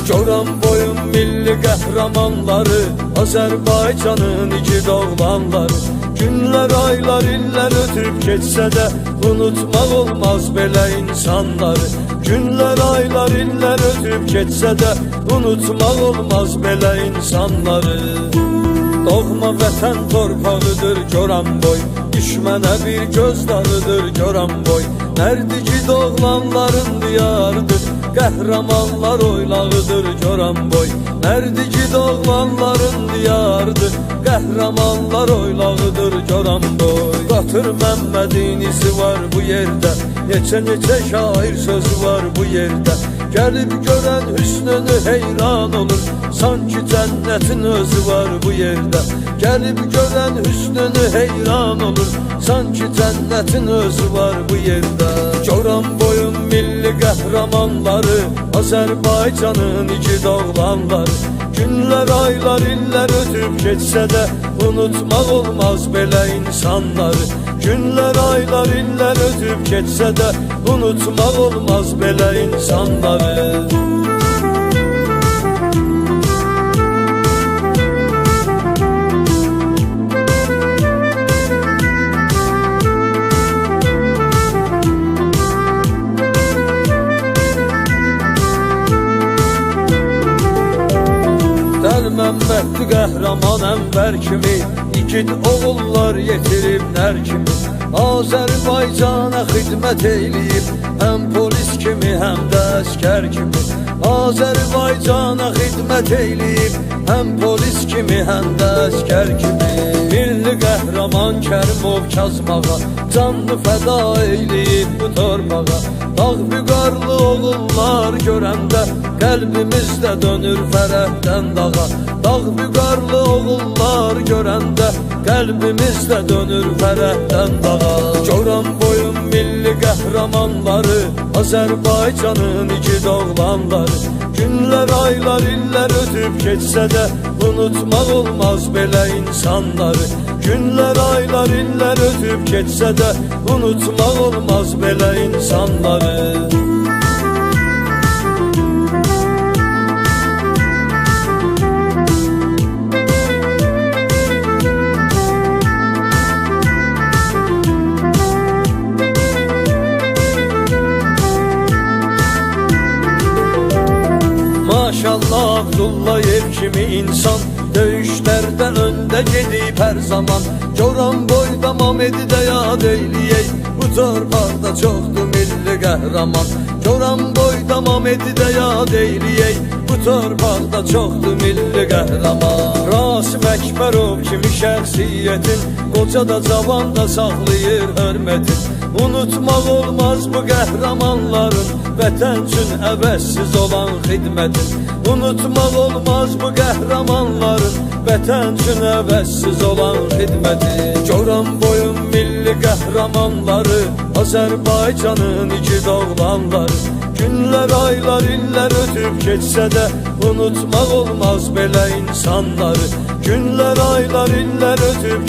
Goran boyun milli qəhrəmanları, Azərbaycanın igid oğlanları. Günlər, aylar, illər ötüb keçsə də unutmaq olmaz belə insanları. Günlər, aylar, illər ötüb keçsə də unutmaq olmaz belə insanları. Doğma vətən torpağıdır Goran boy, düşmənə bir gözdarıdır Goran boy. Nərdiki oğlanların diyarıdır, qəhrəmanlar oylağıdır Goran boy. Nərdiki oğlanların diyarıdır, qəhrəmanlar oylağıdır Goran boy. Qatır Məmmədin izi var bu yerdə, neçə şair sözü var bu yerdə. Gəlib görən hüsnünü heyran olur, sanki cənnətin özü var bu yerdə. Gəlib görən hüsnünü heyran olur, sanki cənnətin özü var bu yerdə. Goran boyun milli qəhrəmanları, Azərbaycanın igid oğlanları. Günlər, aylar, illər ötüb keçsə də unutmaq olmaz belə insanları. Günlər, aylar, illər ötüb keçsə də unutmaq olmaz belə insanları. Məmmədli qəhrəman Ənvər kimi, igid oğullar yetirib nər kimi. Azərbaycana xidmət eyləyib, həm polis kimi, həm də əskər kimi. Azərbaycana xidmət eyləyib, həm polis kimi, həm də əskər kimi. Milli qəhrəman Kərimov Kazmağa, canlı fəda eyləyib bu torpağa. Dağ büqarlı oğullar görəndə, qəlbimizdə dönür fərəhdən dağa. Dağ büqarlı oğullar görəndə, qəlbimizdə dönür fərəhdən dağa. Goran boyun milli qəhrəmanları, Azərbaycanın igid oğlanları. Günlər, aylar, illər ötüb keçsə də unutmaq olmaz belə insanları. Günlər, aylar, illər ötüb keçsə də unutmaq olmaz belə insanları. Maşallah Abdullayev kimi insan, döyüşlərdə öndə gedib hər zaman. Goran boyda Mamedi-də yad eyləyək, bu torpaqda çoxdur milli qəhrəman. Goran boyda Mamedi-də yad eyləyək, bu torpaqda çoxdur milli qəhrəman. Rasim Əkbərov kimi şəxsiyyətin, qoca da cavan da saxlayır hörmətin. Unutmaq olmaz bu qəhrəmanların, vətən üçün əvəzsiz olan xidmətin. Unutmaq olmaz bu qəhrəmanların, vətən üçün əvəzsiz olan xidmətin. Goran boyun milli qəhrəmanları, Azərbaycanın igid oğlanları. Günlər, aylar, illər ötüb keçsə də unutmaq olmaz belə insanları. Günlər, aylar, illər ötüb